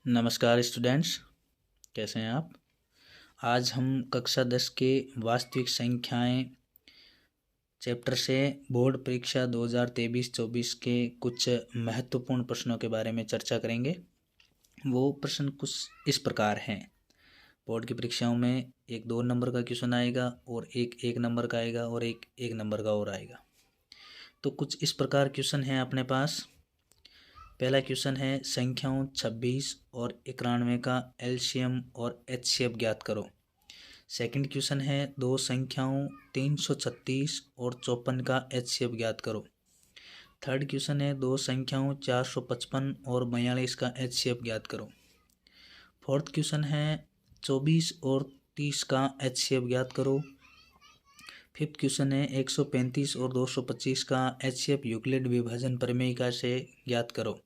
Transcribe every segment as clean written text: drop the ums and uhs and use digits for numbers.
नमस्कार स्टूडेंट्स, कैसे हैं आप। आज हम कक्षा 10 के वास्तविक संख्याएं चैप्टर से बोर्ड परीक्षा 2023-24 के कुछ महत्वपूर्ण प्रश्नों के बारे में चर्चा करेंगे। वो प्रश्न कुछ इस प्रकार हैं। बोर्ड की परीक्षाओं में एक 2 नंबर का क्वेश्चन आएगा और एक 1 नंबर का आएगा और एक 1 नंबर का और आएगा। तो कुछ इस प्रकार क्वेश्चन हैं अपने पास। पहला क्वेश्चन है संख्याओं 26 और 91 का एलसीएम और एचसीएफ ज्ञात करो। सेकंड क्वेश्चन है दो संख्याओं 336 और 54 का एचसीएफ ज्ञात करो। थर्ड क्वेश्चन है दो संख्याओं 455 और 42 का एचसीएफ ज्ञात करो। फोर्थ क्वेश्चन है 24 और 30 का एचसीएफ ज्ञात करो। फिफ्थ क्वेश्चन है 135 और 225 का एचसीएफ यूक्लिड विभाजन प्रमेय से ज्ञात करो।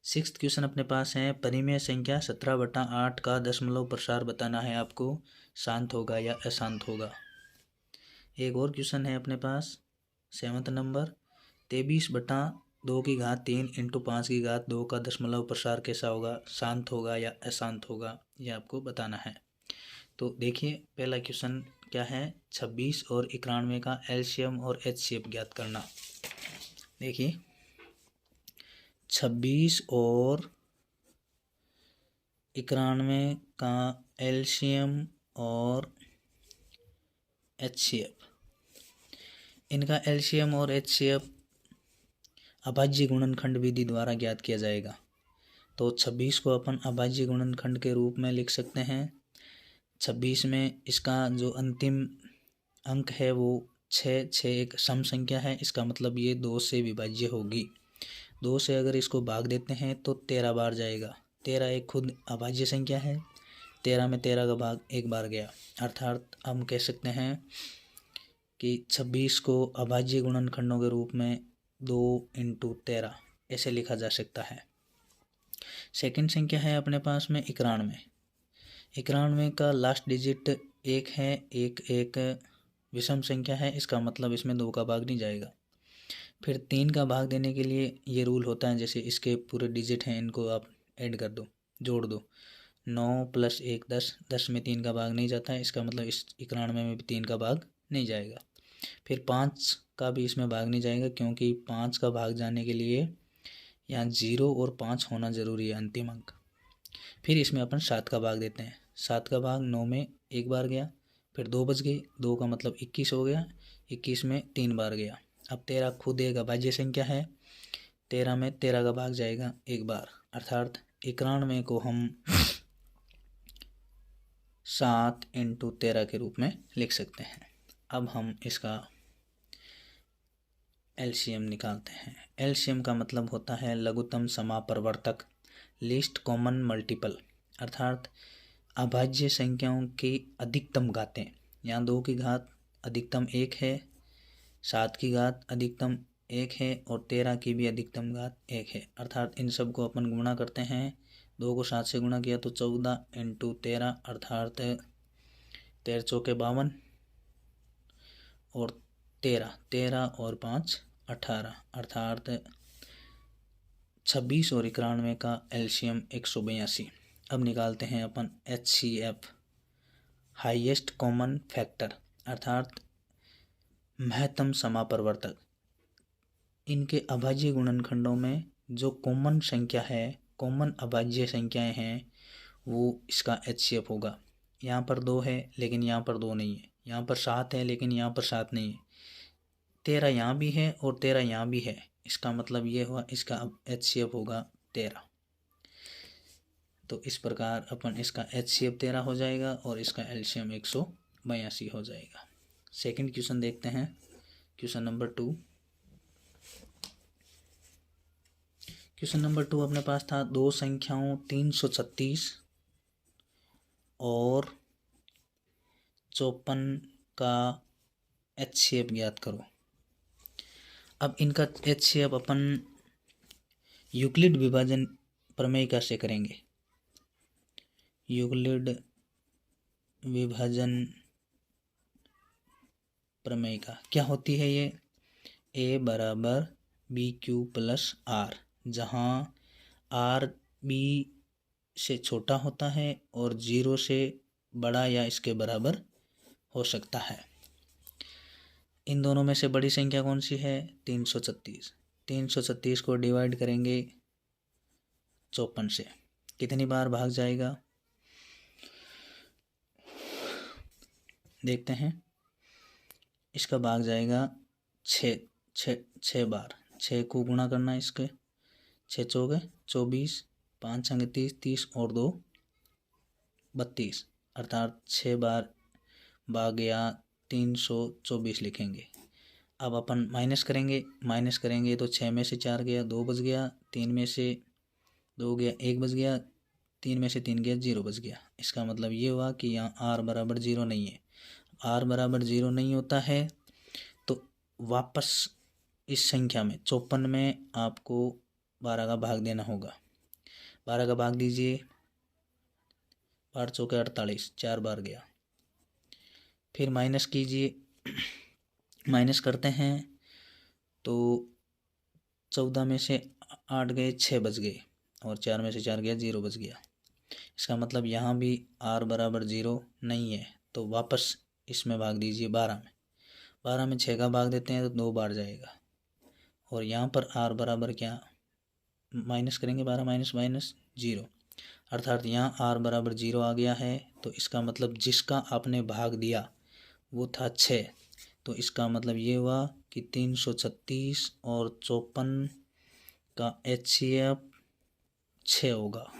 सिक्स्थ क्वेश्चन अपने पास है परिमेय संख्या 17/8 का दशमलव प्रसार बताना है आपको, शांत होगा या अशांत होगा। एक और क्वेश्चन है अपने पास 7वां नंबर 23/2 की घात 3 × 5 की घात 2 का दशमलव प्रसार कैसा होगा, शांत होगा या अशांत होगा, ये आपको बताना है। तो देखिए पहला क्वेश्चन क्या है, 26 और 91 का एलसीएम और एचसीएफ ज्ञात करना। देखिए 26 और 91 का एलसीएम और एचसीएफ, इनका एलसीएम और एचसीएफ अभाज्य गुणनखंड विधि द्वारा ज्ञात किया जाएगा। तो 26 को अपन अभाज्य गुणनखंड के रूप में लिख सकते हैं। 26 में इसका जो अंतिम अंक है वो 6 एक सम संख्या है, इसका मतलब ये 2 से विभाज्य होगी। 2 से अगर इसको भाग देते हैं तो 13 बार जाएगा। 13 एक खुद अभाज्य संख्या है, 13 में 13 का भाग एक बार गया, अर्थात हम कह सकते हैं कि 26 को अभाज्य गुणनखंडों के रूप में 2 × 13 ऐसे लिखा जा सकता है। सेकंड संख्या है अपने पास में 91। 91 का लास्ट डिजिट 1 है, एक विषम संख्या है, इसका मतलब इसमें 2 का भाग नहीं जाएगा। फिर 3 का भाग देने के लिए ये रूल होता है, जैसे इसके पूरे डिजिट हैं इनको आप ऐड कर दो, जोड़ दो, 9 + 1 10, 10 में 3 का भाग नहीं जाता है, इसका मतलब इस 91 में भी 3 का भाग नहीं जाएगा। फिर 5 का भी इसमें भाग नहीं जाएगा, क्योंकि 5 का भाग जाने के लिए यहाँ 0 और 5 होना ज़रूरी है अंतिम अंक। फिर इसमें अपन 7 का भाग देते हैं, 7 का भाग 9 में एक बार गया, फिर 2 बच गए, 2 का मतलब 21 हो गया, 21 में 3 बार गया। अब 13 खुद एक अभाज्य संख्या है, 13 में 13 का भाग जाएगा एक बार, अर्थात 91 को हम 7 × 13 के रूप में लिख सकते हैं। अब हम इसका एलसीएम निकालते हैं। एलसीएम का मतलब होता है लघुत्तम समापरिवर्तक, लीस्ट कॉमन मल्टीपल, अर्थात अभाज्य संख्याओं की अधिकतम घातें। यहाँ 2 की घात अधिकतम 1 है, 7 की घात अधिकतम 1 है और 13 की भी अधिकतम घात 1 है, अर्थात इन सब को अपन गुणा करते हैं। 2 को 7 से गुणा किया तो 14 × 13, अर्थात 13 चौके 52 और 13 और 5 18, अर्थात 26 और 91 का एलसीएम 182। अब निकालते हैं अपन एचसीएफ, हाईएस्ट कॉमन फैक्टर, अर्थात महत्तम समापरिवर्तक। इनके अभाज्य गुणनखंडों में जो कॉमन संख्या है, कॉमन अभाज्य संख्याएं हैं, वो इसका एचसीएफ होगा। यहाँ पर 2 है लेकिन यहाँ पर 2 नहीं है, यहाँ पर 7 है लेकिन यहाँ पर 7 नहीं है, 13 यहाँ भी है और 13 यहाँ भी है, इसका मतलब ये हुआ इसका एचसीएफ होगा 13। तो इस प्रकार अपन इसका एचसीएफ 13 हो जाएगा और इसका एलसीएम 182 हो जाएगा। सेकंड क्वेश्चन देखते हैं, क्वेश्चन नंबर 2। क्वेश्चन नंबर 2 अपने पास था दो संख्याओं 336 और 54 का एचसीएफ ज्ञात करो। अब इनका एचसीएफ अपन यूक्लिड विभाजन प्रमेय का से करेंगे। यूक्लिड विभाजन प्रमेय का क्या होती है ये, A = BQ + R, जहाँ R B से छोटा होता है और 0 से बड़ा या इसके बराबर हो सकता है। इन दोनों में से बड़ी संख्या कौन सी है? 336। 336 को डिवाइड करेंगे 54 से, कितनी बार भाग जाएगा देखते हैं। इसका भाग जाएगा 6 बार। 6 को गुणा करना है इसके, 6 चौके 24, 5 अंग 30, 30 और 2 32, अर्थात 6 बार भाग गया 324 लिखेंगे। अब अपन माइनस करेंगे तो 6 में से 4 गया 2 बच गया, 3 में से 2 गया 1 बच गया, 3 में से 3 गया 0 बच गया। इसका मतलब ये हुआ कि यहाँ r बराबर 0 नहीं है। r बराबर 0 नहीं होता है तो वापस इस संख्या में 54 में आपको 12 का भाग देना होगा। 12 का भाग दीजिए, 8 चौके 48, 4 बार गया। फिर माइनस कीजिए, माइनस करते हैं तो 14 में से 8 गए 6 बच गए और 4 में से 4 गया 0 बच गया। इसका मतलब यहाँ भी r बराबर 0 नहीं है तो वापस इसमें भाग दीजिए 12 में। 12 में 6 का भाग देते हैं तो 2 बार जाएगा और यहाँ पर r बराबर क्या, माइनस करेंगे 12 माइनस 0, अर्थात यहाँ r बराबर 0 आ गया है। तो इसका मतलब जिसका आपने भाग दिया वो था 6, तो इसका मतलब ये हुआ कि 336 और 54 का HCF 6 होगा।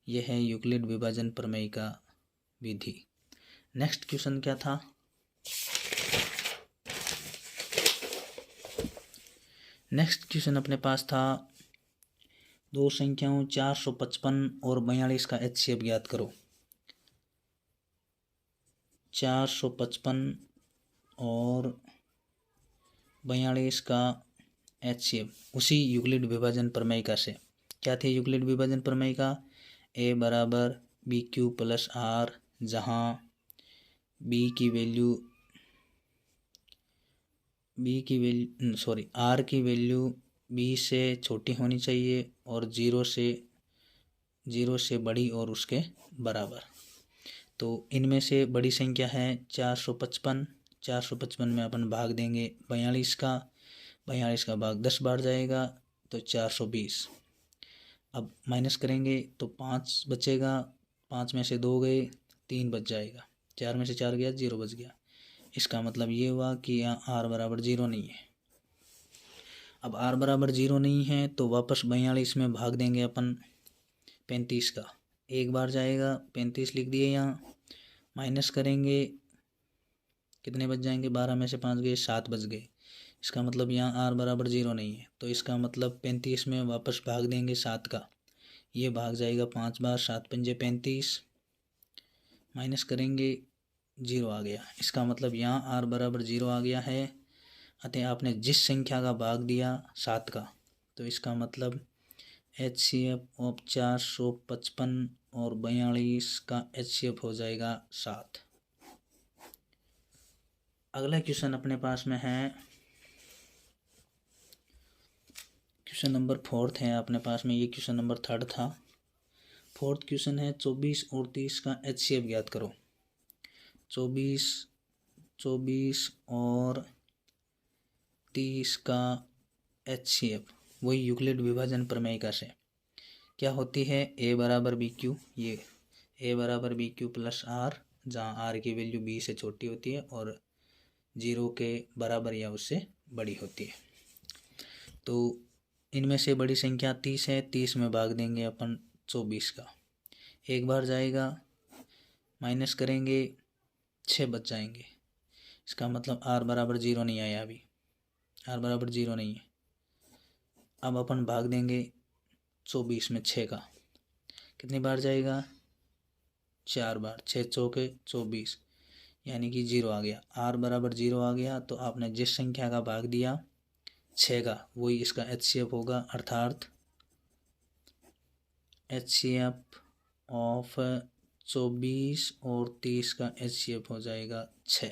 यह है यूक्लिड विभाजन प्रमेय का विधि। नेक्स्ट क्वेश्चन क्या था? नेक्स्ट क्वेश्चन अपने पास था दो संख्याओं 455 और 42 का HCF ज्ञात करो। 455 और 42 का HCF उसी यूक्लिड विभाजन प्रमेय का से। क्या थे यूक्लिड विभाजन प्रमेय का? A बराबर BQ प्लस R, जहाँ R की वैल्यू B से छोटी होनी चाहिए और 0 से बड़ी और उसके बराबर। तो इनमें से बड़ी संख्या है 455। 455 में अपन भाग देंगे 42 का, 42 का भाग 10 बार जाएगा तो 420। अब माइनस करेंगे तो 5 बचेगा, 5 में से 2 गए 3 बच जाएगा, 4 में से 4 गया 0 बच गया। इसका मतलब ये हुआ कि यहाँ r बराबर 0 नहीं है। अब r बराबर 0 नहीं है तो वापस 42 में भाग देंगे अपन 35 का, एक बार जाएगा 35 लिख दिए। यहाँ माइनस करेंगे कितने बच जाएंगे, 12 में से 5 गए 7 बच गए। इसका मतलब यहाँ r बराबर 0 नहीं है तो इसका मतलब 35 में वापस भाग देंगे 7 का, ये भाग जाएगा 5 बार, 7 पंजे 35, माइनस करेंगे 0 आ गया। इसका मतलब यहाँ r बराबर 0 आ गया है। अतः आपने जिस संख्या का भाग दिया 7 का, तो इसका मतलब HCF ऑफ 455 और 42 का HCF हो जाएगा 7। अगला क्वेश्चन अपने पास में है क्वेश्चन नंबर 4 है अपने पास में, ये क्वेश्चन नंबर 3 था। 4th क्वेश्चन है 24 और 30 का HCF ज्ञात करो। 24 और 30 का HCF वही यूक्लिड विभाजन प्रमेय का से क्या होती है, A बराबर BQ, ये A बराबर BQ प्लस R, जहाँ R की वैल्यू B से छोटी होती है और 0 के बराबर या उससे बड़ी होती है। तो इनमें से बड़ी संख्या 30 है, 30 में भाग देंगे अपन 24 का, एक बार जाएगा, माइनस करेंगे 6 बच जाएंगे। इसका मतलब R बराबर 0 नहीं आया, अभी R बराबर 0 नहीं है। अब अपन भाग देंगे 24 में 6 का, कितनी बार जाएगा, 4 बार, 6 चौके 24, यानी कि 0 आ गया। R बराबर 0 आ गया तो आपने जिस संख्या का भाग दिया 6 का वही इसका HCF होगा, अर्थात HCF ऑफ 24 और 30 का HCF हो जाएगा 6।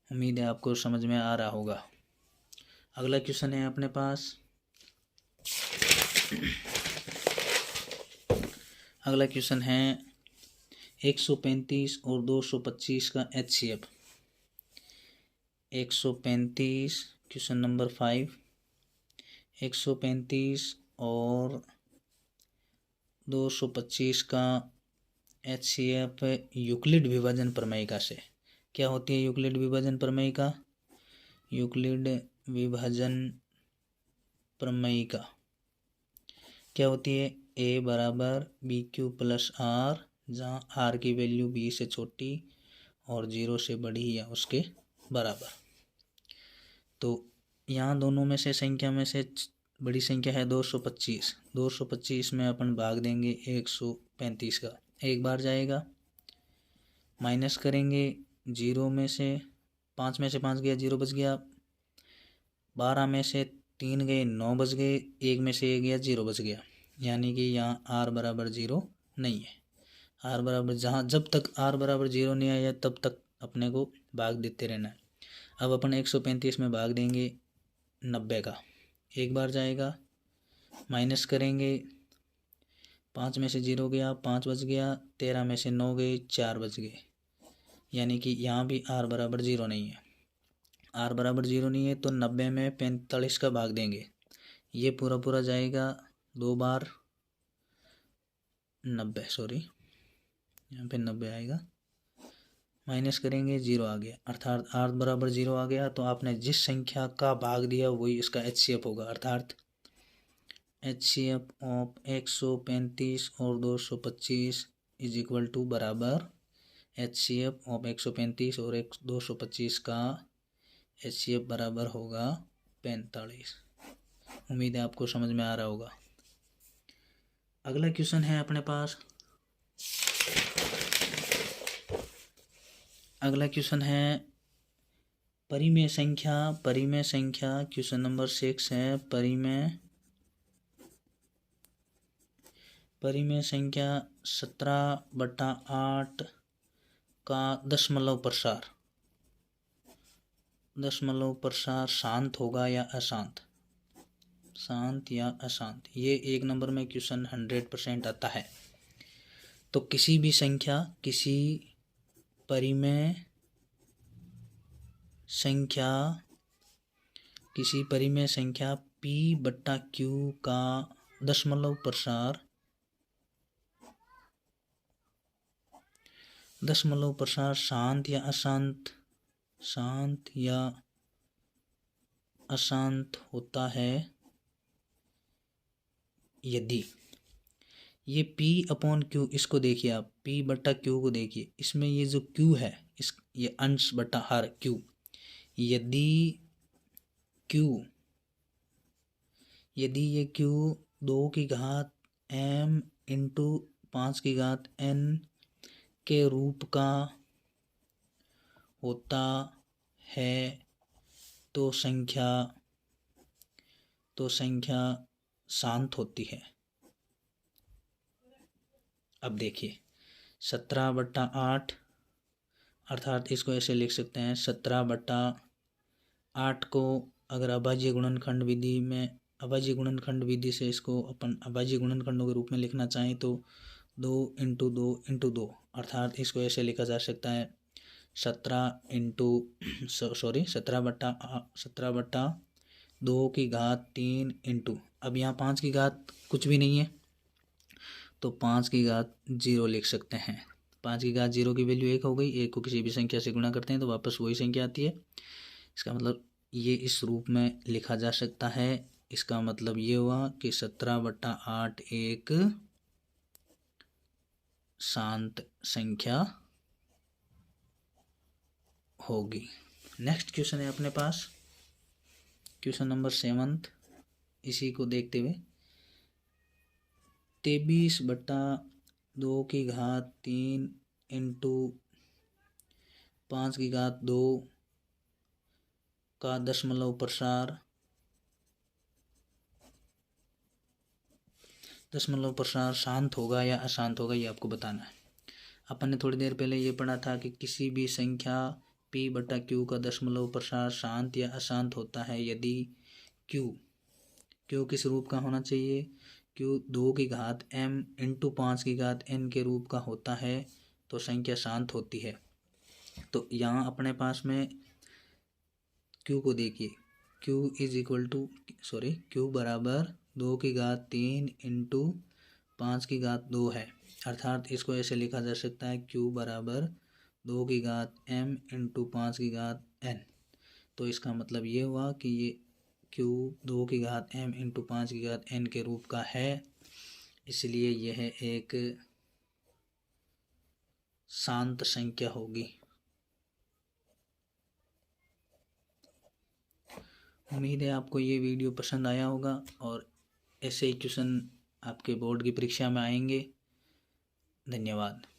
उम्मीद है आपको समझ में आ रहा होगा। अगला क्वेश्चन है अपने पास अगला क्वेश्चन है 135 और 225 का HCF। 135 क्वेश्चन नंबर 5, 135 और 225 का HCF यूक्लिड विभाजन प्रमेयिका से। क्या होती है यूक्लिड विभाजन प्रमेयिका? यूक्लिड विभाजन प्रमेयिका क्या होती है? A बराबर BQ प्लस R, जहाँ R की वैल्यू B से छोटी और 0 से बड़ी या उसके बराबर। तो यहाँ दोनों में से संख्या में से बड़ी संख्या है 225। 225 में अपन भाग देंगे 135 का, एक बार जाएगा। माइनस करेंगे 0 में से 5 में से 5 गया, 0 बच गया। 12 में से 3 गए, 9 बच गए। 1 में से 1 गया, 0 बच गया। यानी कि यहाँ R बराबर 0 नहीं है। R बराबर जब तक R बराबर 0 नहीं आया तब तक अपने को भाग देते रहना है। अब अपन 135 में भाग देंगे 90 का, एक बार जाएगा। माइनस करेंगे 5 में से 0 गया, 5 बच गया। 13 में से 9 गए, 4 बच गए। यानी कि यहाँ भी R बराबर 0 नहीं है। R बराबर 0 नहीं है तो 90 में 45 का भाग देंगे। ये पूरा पूरा जाएगा 2 बार 90, सॉरी यहाँ पे 90 आएगा। माइनस करेंगे 0 आ गया, अर्थात R बराबर 0 आ गया। तो आपने जिस संख्या का भाग दिया वही इसका HCF होगा। अर्थात HCF ऑफ 135 और 225 इज इक्वल टू बराबर HCF ऑफ 135 और 225 का HCF बराबर होगा 45। उम्मीद है आपको समझ में आ रहा होगा। अगला क्वेश्चन है अपने पास, अगला क्वेश्चन है परिमेय संख्या। परिमेय संख्या क्वेश्चन नंबर 6 है। परिमेय संख्या 17/8 का दशमलव प्रसार शांत होगा या अशांत? शांत या अशांत, ये 1 नंबर में क्वेश्चन 100% आता है। तो किसी भी संख्या, किसी परिमेय संख्या P/Q का दशमलव प्रसार शांत या अशांत होता है यदि ये P/Q, इसको देखिए आप, P/Q को देखिए, इसमें ये जो Q है, ये अंश बटा हर Q, यदि ये Q 2 की घात m इंटू 5 की घात n के रूप का होता है तो संख्या शांत होती है। अब देखिए 17/8, अर्थात इसको ऐसे लिख सकते हैं 17/8 को अगर अभाज्य गुणनखंड विधि से इसको अपन अभाज्य गुणनखंडों के रूप में लिखना चाहें तो 2 इंटू 2 इंटू 2, अर्थात इसको ऐसे लिखा जा सकता है 17/2 की घात 3 इंटू, अब यहाँ 5 की घात कुछ भी नहीं है तो 5 की घात 0 लिख सकते हैं। 5 की घात 0 की वैल्यू 1 हो गई। 1 को किसी भी संख्या से गुणा करते हैं तो वापस वही संख्या आती है। इसका मतलब ये इस रूप में लिखा जा सकता है। इसका मतलब ये हुआ कि 17/8 एक शांत संख्या होगी। नेक्स्ट क्वेश्चन है अपने पास क्वेश्चन नंबर 7, इसी को देखते हुए 23/2 की घात 3 इंटू 5 की घात 2 का दशमलव प्रसार शांत होगा या अशांत होगा, ये आपको बताना है। अपन ने थोड़ी देर पहले ये पढ़ा था कि किसी भी संख्या P/Q का दशमलव प्रसार शांत या अशांत होता है यदि Q किस रूप का होना चाहिए? क्यू 2 की घात m इंटू 5 की घात n के रूप का होता है तो संख्या शांत होती है। तो यहाँ अपने पास में क्यू को देखिए, क्यू बराबर 2 की घात 3 इंटू 5 की घात 2 है, अर्थात इसको ऐसे लिखा जा सकता है क्यू बराबर 2 की घात m इंटू 5 की घात n। तो इसका मतलब ये हुआ कि ये क्यू 2 की घात m इंटू 5 की घात n के रूप का है, इसलिए यह एक शांत संख्या होगी। उम्मीद है आपको ये वीडियो पसंद आया होगा और ऐसे ही क्वेश्चन आपके बोर्ड की परीक्षा में आएंगे। धन्यवाद।